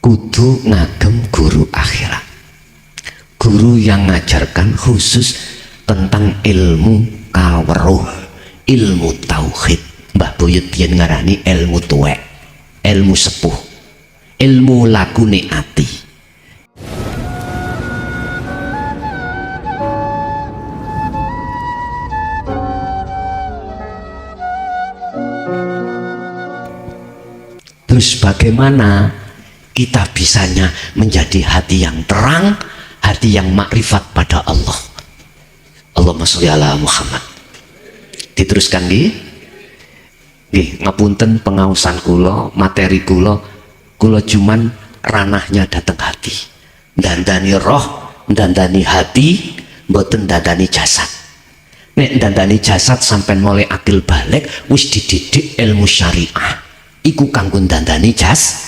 kudu ngagem guru akhirat, guru yang ngajarkan khusus tentang ilmu kaweruh, ilmu tauhid. Mbah Buyut biyen ngarani ilmu tuwek, ilmu sepuh, ilmu lakune ati. Terus bagaimana kita bisanya menjadi hati yang terang, hati yang makrifat pada Allah. Allahumma sholli ala Muhammad. Diteruskan nggih. Nggih, ngapunten pengaosan kula, materi kula cuman ranahnya dateng hati. Dandani roh, dandani hati, mboten dandani jasad. Nek dandani jasad sampai mulai akil balik wis dididik ilmu syariah. Iku kanggo dandani jasad.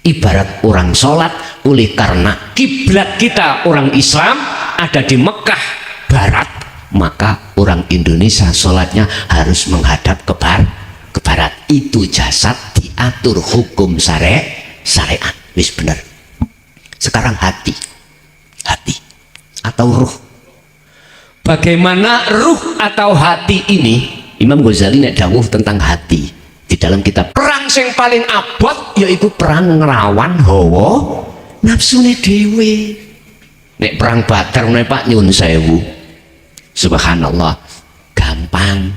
Ibarat orang sholat, oleh karena kiblat kita orang Islam ada di Mekah Barat, maka orang Indonesia sholatnya harus menghadap ke barat. Itu jasad diatur hukum syariat. Wis bener. Sekarang hati atau ruh. Bagaimana ruh atau hati ini? Imam Ghazali nek dawuh tentang hati di dalam kitab perang sing paling abot yaitu perang ngelawan hawa nafsune dhewe. Nek perang Badar nek Pak nyun sewu, subhanallah gampang.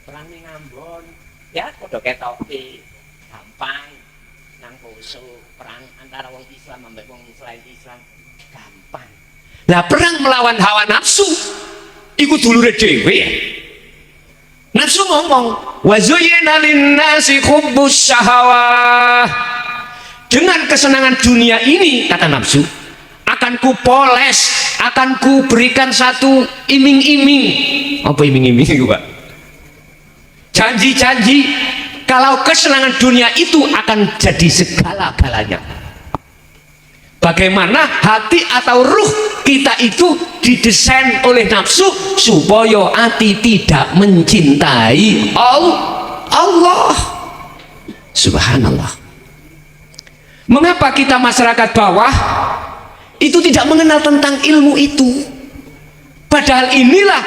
Perang ning Ambon ya padha ketoke gampang, nang poso perang antara wong Islam ambek wong selain Islam gampang. Lah perang melawan hawa nafsu iku dulure dhewe. Nafsu ngomong wa zuyyina linnasi hubbus syahawah, dengan kesenangan dunia ini, kata nafsu, akan ku poles, akan ku berikan satu iming-iming. Apa iming-iming itu Pak? Janji-janji kalau kesenangan dunia itu akan jadi segala-galanya. Bagaimana hati atau ruh kita itu didesain oleh nafsu supaya hati tidak mencintai Allah. Subhanallah. Mengapa kita masyarakat bawah itu tidak mengenal tentang ilmu itu? Padahal inilah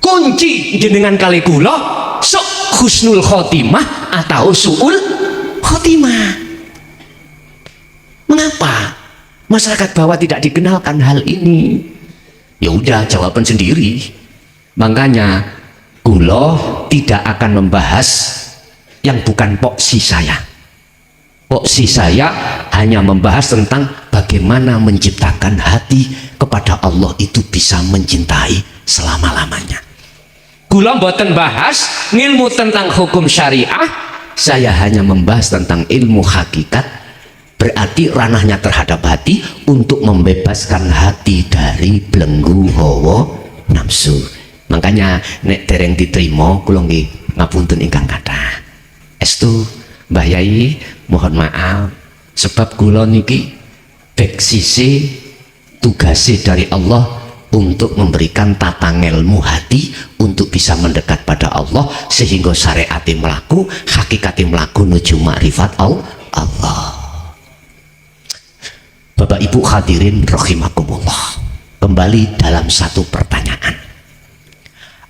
kunci jenengan kali kula sok husnul khotimah atau su'ul khotimah. Mengapa masyarakat bawah tidak dikenalkan hal ini? Ya udah, jawaban sendiri. Makanya kula tidak akan membahas yang bukan poksi saya. Poksi saya hanya membahas tentang bagaimana menciptakan hati kepada Allah itu bisa mencintai selama-lamanya. Kula mboten bahas ilmu tentang hukum syariah, saya hanya membahas tentang ilmu hakikat. Berarti ranahnya terhadap hati untuk membebaskan hati dari belenggu hawa nafsu. Makanya nek dereng diterima kula nggih ngapunten ingkang kathah. Estu Mbah Yai mohon maaf sebab kula niki bek sisi tugase dari Allah untuk memberikan tata ngelmu hati untuk bisa mendekat pada Allah sehingga syariate melaku, hakikate melaku nuju makrifat Allah. Bapak Ibu hadirin rahimakumullah, kembali dalam satu pertanyaan.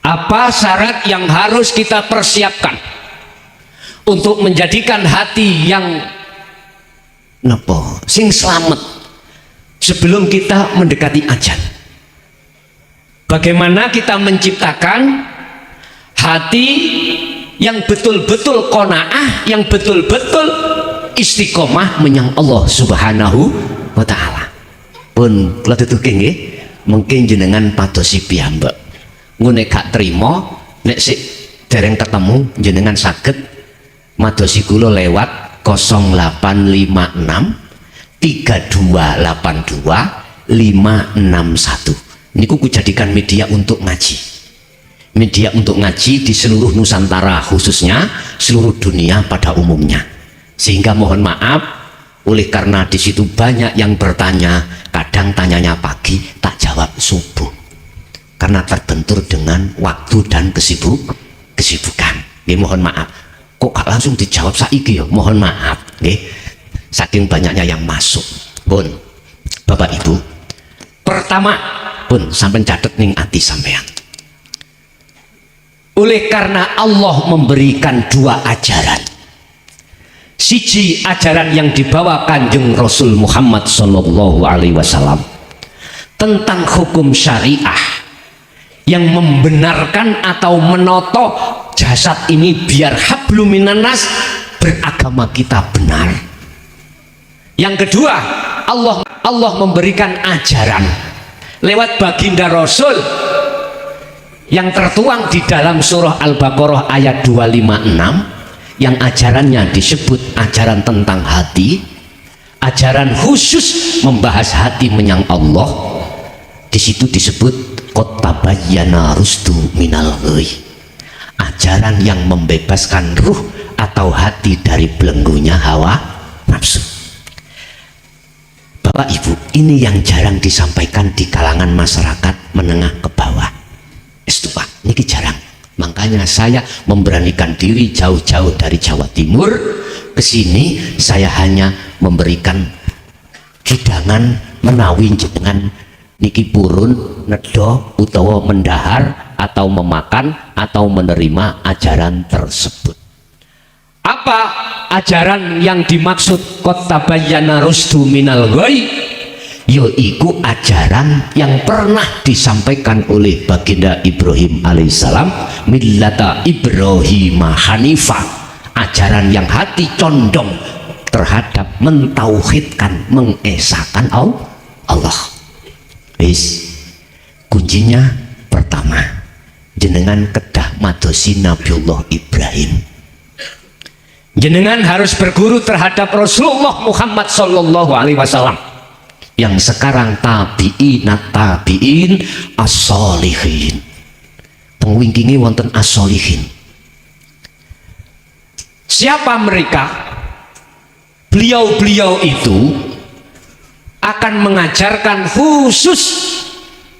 Apa syarat yang harus kita persiapkan untuk menjadikan hati yang sing selamat sebelum kita mendekati ajal? Bagaimana kita menciptakan hati yang betul-betul qanaah, yang betul-betul istiqomah menyang Allah Subhanahu wa ta'ala. Pun kula tutuke nggih, mungkin jenengan padosi piyambak. Ngene gak trima nek sik dereng ketemu jenengan saged madosi kula lewat 0856 3282 561. Niku kujadikan media untuk ngaji. Media untuk ngaji di seluruh Nusantara, khususnya seluruh dunia pada umumnya. Sehingga mohon maaf, oleh karena di situ banyak yang bertanya, kadang tanyanya pagi, tak jawab subuh, karena terbentur dengan waktu dan kesibukan. Mohon maaf, kok gak langsung dijawab saiki ya? Mohon maaf, saking banyaknya yang masuk. Pun Bapak Ibu, pertama pun sampai catet ning ati sampean. Oleh karena Allah memberikan dua ajaran. Siji ajaran yang dibawa Kanjeng Rasul Muhammad Sallallahu Alaihi Wasallam tentang hukum syariah yang membenarkan atau menoto jasad ini biar hablum minan nas, beragama kita benar. Yang kedua, Allah memberikan ajaran lewat baginda Rasul yang tertuang di dalam surah Al-Baqarah ayat 256 yang ajarannya disebut ajaran tentang hati, ajaran khusus membahas hati menyang Allah. Di situ disebut qad tabayyana rusdu minal ghayy, ajaran yang membebaskan ruh atau hati dari belenggunya hawa nafsu. Bapak Ibu, ini yang jarang disampaikan di kalangan masyarakat menengah ke bawah. Pak, ini jarang. Makanya saya memberanikan diri jauh-jauh dari Jawa Timur ke sini. Saya hanya memberikan hidangan menawi jenengan niki purun nedo utawa mendahar atau memakan atau menerima ajaran tersebut. Apa ajaran yang dimaksud qad tabayyana rusdu minal ghayy? Yaitu ajaran yang pernah disampaikan oleh baginda Ibrahim alaihissalam, millata Ibrahim hanifah, ajaran yang hati condong terhadap mentauhidkan, mengesahkan Allah. Wis, kuncinya pertama, jenengan kedah madosi Nabiullah Ibrahim. Jenengan harus berguru terhadap Rasulullah Muhammad Sallallahu Alaihi Wasallam yang sekarang tabi'in as-solihin. Pengwingkingi wonten as-solihin. Siapa mereka? Beliau-beliau itu akan mengajarkan khusus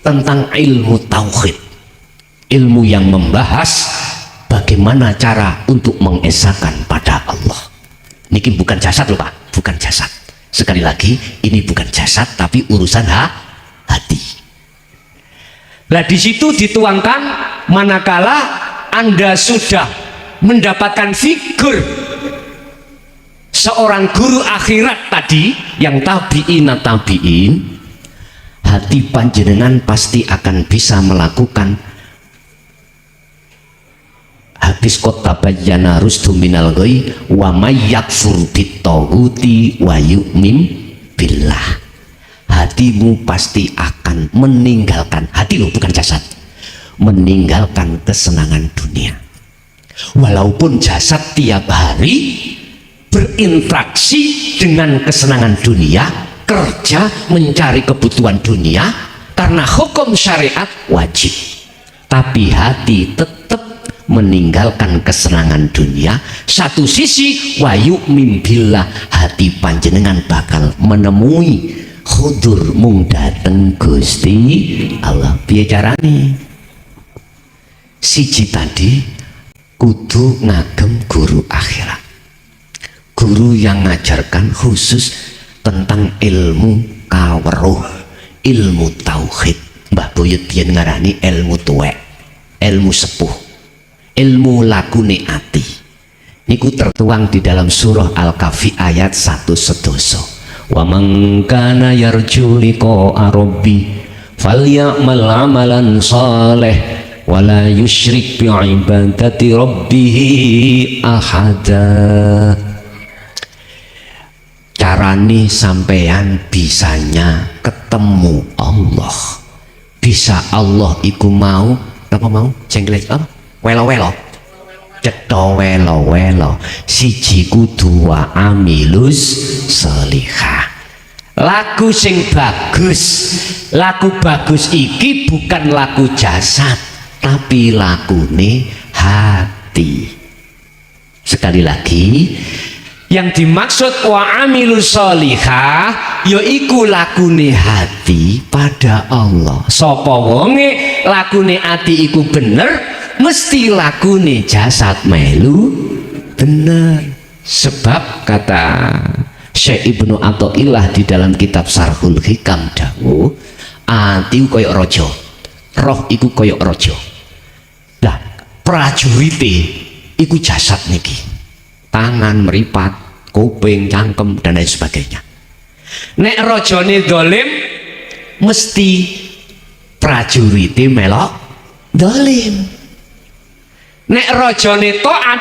tentang ilmu tauhid, ilmu yang membahas bagaimana cara untuk mengesahkan pada Allah. Niki bukan jasad loh Pak, bukan jasad. Sekali lagi, ini bukan jasad tapi urusan hati. Nah, di situ dituangkan manakala Anda sudah mendapatkan figur seorang guru akhirat tadi yang tabi'in, hati panjenengan pasti akan bisa melakukan hadis qad tabayyana rusdu minal ghayy wa may yakfur bittaghuti wa yu'min billah. Hatimu pasti akan meninggalkan, hati lo bukan jasad, meninggalkan kesenangan dunia. Walaupun jasad tiap hari berinteraksi dengan kesenangan dunia, kerja mencari kebutuhan dunia karena hukum syariat wajib, tapi hati tetap meninggalkan kesenangan dunia. Satu sisi wa yu'min billah, hati panjenengan bakal menemui hudur mung dateng Gusti Allah. Piye carane? Siji tadi kudu ngagem guru akhirat, guru yang ngajarkan khusus tentang ilmu kaweruh, ilmu tauhid. Mbah Buyut yen ngarani ilmu tuwek, ilmu sepuh, ilmu lakune ati. Niku tertuang di dalam surah Al-Kahfi ayat 1 sedoso. Wa man kana yarju liqa'a rabbi falyamal amalan saleh wala yusyrik bi ibadati rabbih ahada. Carane sampean bisanya ketemu Allah, bisa Allah iku mau apa mau jenglet apa welo-welo cetha welo-welo siji kudu wa amilus sholihah. Lagu sing bagus, lagu bagus iki bukan lagu jasad tapi lagune hati. Sekali lagi, yang dimaksud wa amilus sholihah yaiku lagune hati pada Allah. Sapa wonge lagune ati iku bener, mesti lagune jasad melu bener. Sebab kata Syekh Ibnu Athaillah di dalam kitab Sarhul Hikam dawuh, ati koyok raja, roh iku koyok raja. Lah prajurite iku jasad niki, tangan, meripat, kuping, cangkem dan lain sebagainya. Nek rajane dolim mesti prajurite melok dolim. Nek rajane taat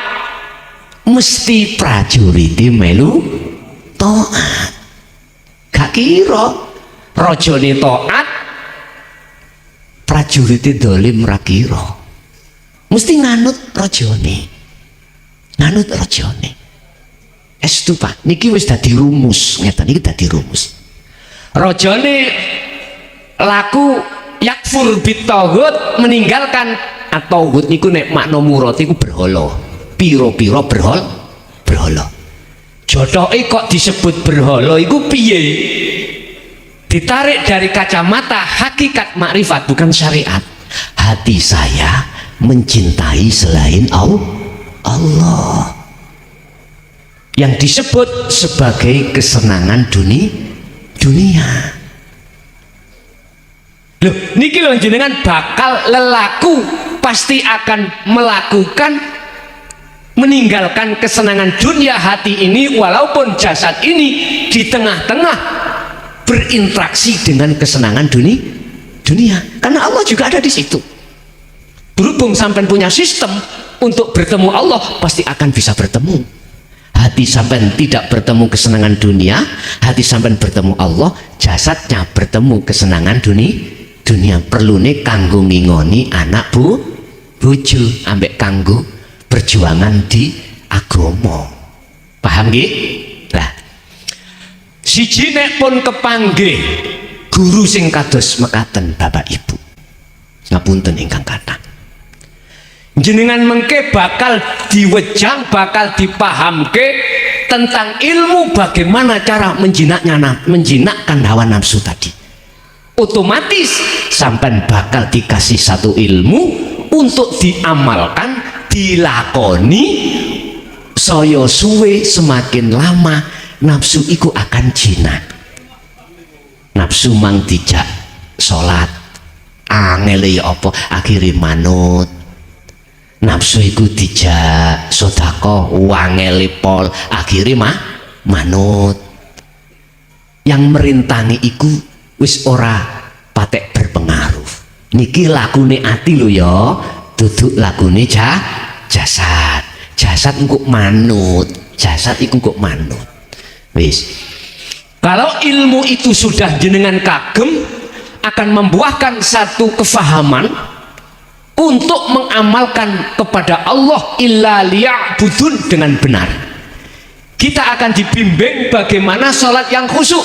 mesti prajurite melu taat. Gak kira rajane taat prajurite dolim ra kira. Mesti nganut rajane. Nganut rajane. Estu Pak, niki wis dadi rumus, ngeten niki dadi rumus. Rajane laku yakfur bitaghut, meninggalkan at-taghut niku nek makna murad iku berhala. Pira-pira berhala. Jothoke kok disebut berhala iku piye? Ditarik dari kacamata hakikat makrifat bukan syariat. Hati saya mencintai selain Allah. Yang disebut sebagai kesenangan dunia. Loh, niki lho jenengan bakal lelaku pasti akan melakukan meninggalkan kesenangan dunia hati ini walaupun jasad ini di tengah-tengah berinteraksi dengan kesenangan dunia. Karena Allah juga ada di situ. Berhubung sampai punya sistem untuk bertemu Allah pasti akan bisa bertemu. Hati sampai tidak bertemu kesenangan dunia, hati sampai bertemu Allah, jasadnya bertemu kesenangan dunia. Perlu nih kanggo ngingoni anak bojo ambek kanggo perjuangan di agama. Paham nggih? Lah siji nek pun kepanggih guru sing kados mekaten Bapak Ibu. Ngapunten ingkang kathah. Jenengan mengke bakal diwejang, bakal dipahamke tentang ilmu bagaimana cara menjinakkan hawa nafsu tadi. Otomatis sampai bakal dikasih satu ilmu untuk diamalkan, dilakoni, saya suwe semakin lama nafsu iku akan jinak. Nafsu mang dijak sholat, angel ya apa akhirnya manut. Nafsu iku dijak sedekah wangele pol akhirnya manut. Yang merintangi iku wis ora patek berpengaruh. Niki lakune ati lho ya, duduk lakune jasad. Jasad engko manut, jasad iku kok manut. Wis. Kalau ilmu itu sudah jenengan kagem akan membuahkan satu kefahaman untuk mengamalkan kepada Allah illa liya'budun dengan benar. Kita akan dibimbing bagaimana sholat yang khusyuk,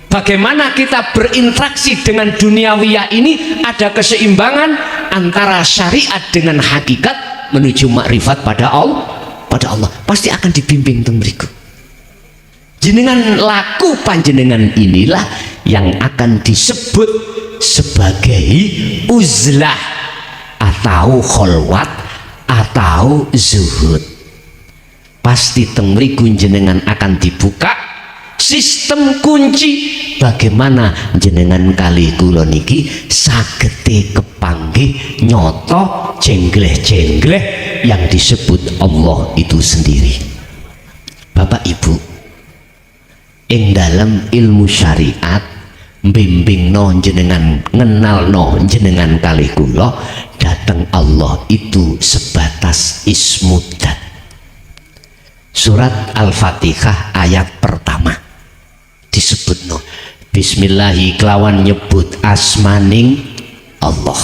bagaimana kita berinteraksi dengan duniawiyah ini ada keseimbangan antara syariat dengan hakikat menuju makrifat pada Allah. Pasti akan dibimbing teng mriku. Jenengan laku panjenengan inilah yang akan disebut sebagai uzlah atau kholwat atau zuhud. Pasti teng mriku jenengan akan dibuka sistem kunci bagaimana jenengan kali kula niki sagete kepanggih nyoto jengleh-jengleh yang disebut Allah itu sendiri. Bapak Ibu, ing dalam ilmu syariat bimbing no jenengan, ngenal no jenengan kali kula datang Allah itu sebatas ismudat. Surat Al-Fatihah ayat pertama disebut no bismillahi kelawan nyebut asmaning Allah.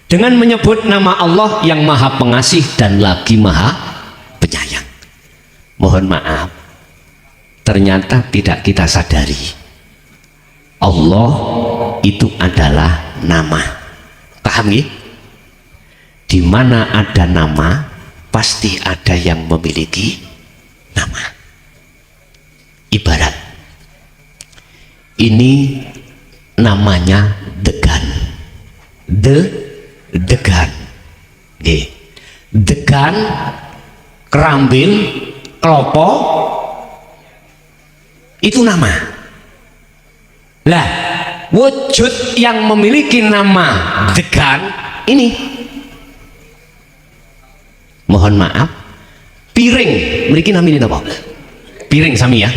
Dengan menyebut nama Allah yang maha pengasih dan lagi maha penyayang. Mohon maaf, ternyata tidak kita sadari Allah itu adalah nama. Paham ya? Di mana ada nama pasti ada yang memiliki nama. Ibarat ini namanya degan. Degan. Degan, kerambil, klopo, Itu nama. Lah, wujud yang memiliki nama degan ini, mohon maaf, piring memiliki nama ini apa? Piring sami ya.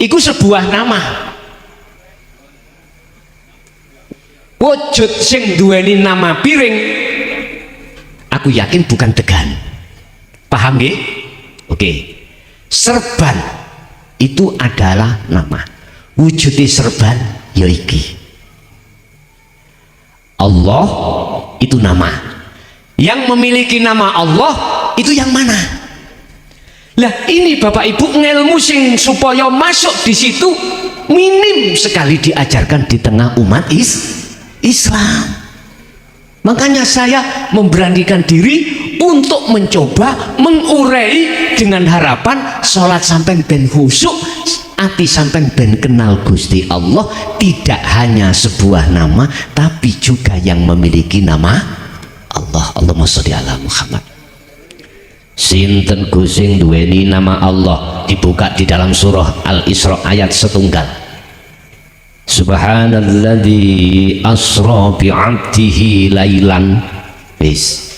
Iku sebuah nama. Wujud sing duweni nama piring, aku yakin bukan degan. Paham nggih? Oke. Serban itu adalah nama. Wujudnya serban ya iki. Allah itu nama. Yang memiliki nama Allah itu yang mana? Lah ini Bapak Ibu ngelmu sing supaya masuk di situ minim sekali diajarkan di tengah umat Islam. Makanya saya memberanikan diri untuk mencoba mengurai dengan harapan sholat sampai ben khusyuk, ati sampai ben kenal Gusti Allah, tidak hanya sebuah nama tapi juga yang memiliki nama Allah. Allahumma sholli ala Muhammad. Sinten gusing duweni nama Allah, dibuka di dalam surah Al-Isra ayat 1. Subhanalladzi asra bi'abdihi lailan. Wis.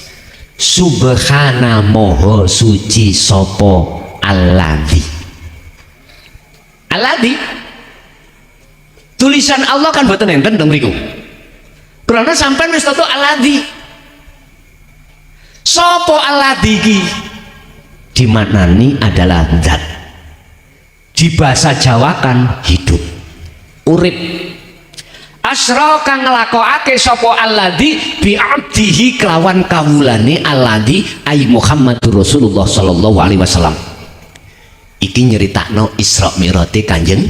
Subhana moho suci sopo alladzi. Alladzi. Tulisan Allah kan boten enten teng mriku. Karena sampean wis toto alladzi. Sopo alladzi iki? Dimaknani adalah zat. Di bahasa Jawa kan hidup, urip. Asra kang nglakokake sapa alladzi bi abdihi kelawan kawulane alladzi ai Muhammadur Rasulullah sallallahu alaihi wasallam. Iki nyeritakno Isra Mi'raj Kanjeng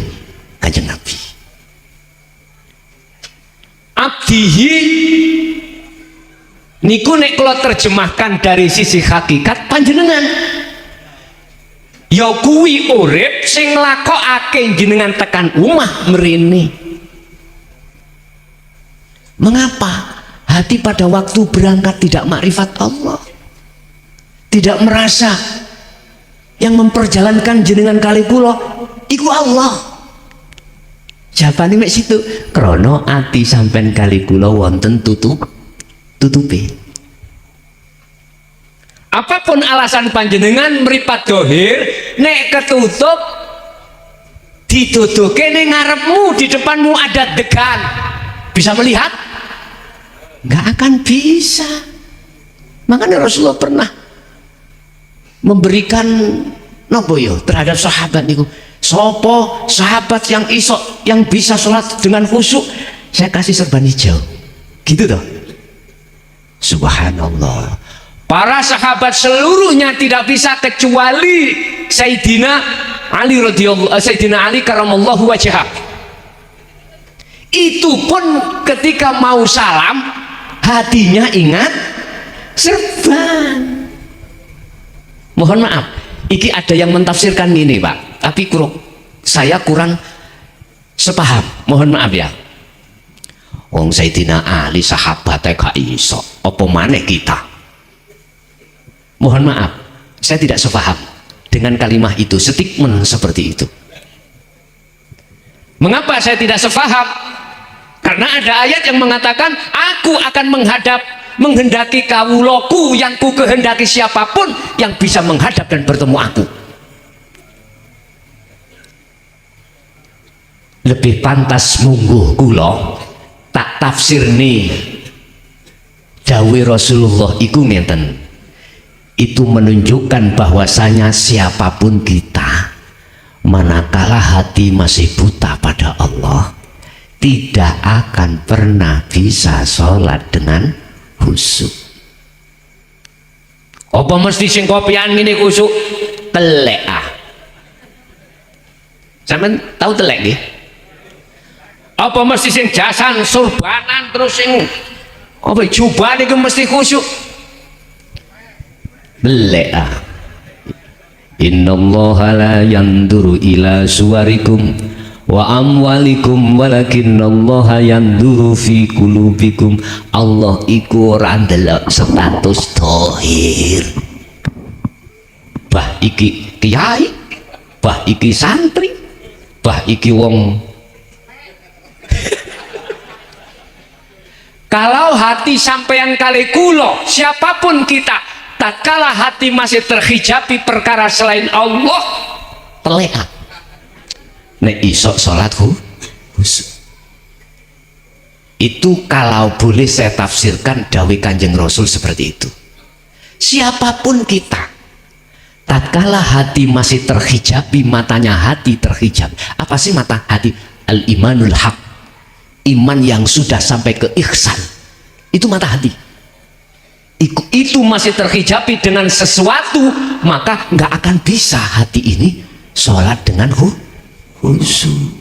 Nabi. Abdihi niku nek kula terjemahkan dari sisi hakikat panjenengan. Ya kuwi urip sing nglakokake jenengan tekan omah mrene. Mengapa hati pada waktu berangkat tidak makrifat Allah, tidak merasa yang memperjalankan jenengan kali kula iku Allah? Jawabane mek situ, krana ati sampean kali kula wonten tutupe. Apapun alasan panjenengan mripat dohir, nek ketutup ditutuke ning ngarepmu, di depanmu ada degan, bisa melihat? Nggak akan bisa. Makanya Rasulullah pernah memberikan nopo yo terhadap sahabat niku, sopo sahabat yang isok yang bisa sholat dengan khusyuk, saya kasih serban hijau, gitu toh. Subhanallah. Para sahabat seluruhnya tidak bisa kecuali Sayyidina Ali radhiyallahu Sayyidina Ali karamallahu wajhah. Itu pun ketika mau salam hatinya ingat serban. Mohon maaf, iki ada yang mentafsirkan ini Pak, tapi saya kurang sepaham. Mohon maaf ya. Wong Sayyidina Ali sahabatnya gak iso, apa maneh kita? Mohon maaf, saya tidak sepaham dengan kalimat itu, statement seperti itu. Mengapa saya tidak sepaham? Karena ada ayat yang mengatakan aku akan menghendaki kawulaku yang ku kehendaki siapapun yang bisa menghadap dan bertemu aku. Lebih pantas mungguh kula tak tafsir nih dawe Rasulullah iku ngenten. Itu menunjukkan bahwasanya siapapun kita, manakala hati masih buta pada Allah, tidak akan pernah bisa sholat dengan khusyuk. Apa mesti sing kopian ini khusyuk? Telek ah. Sampeyan tahu telek nggih? Apa mesti sing jasan surbanan terus sing apa jubah niku mesti khusyuk? Belea. Innallaha la yanduru ila suwarikum wa amwalikum walakinnallaha yanduru fi qulubikum. Allah iku ora ndelok status dohir. Bah iki kiai, bah iki santri, bah iki wong. Kalau hati sampeyan kali kulo, siapapun kita, tatkala hati masih terhijabi perkara selain Allah, telek. Nek isok sholat khusyuk. Itu kalau boleh saya tafsirkan dawai Kanjeng Rasul seperti itu. Siapapun kita, tatkala hati masih terhijabi, matanya hati terhijab. Apa sih mata hati? Al-imanul haq, iman yang sudah sampai ke ihsan. Itu mata hati. Itu masih terhijabi dengan sesuatu, maka nggak akan bisa hati ini sholat dengan khusyuk.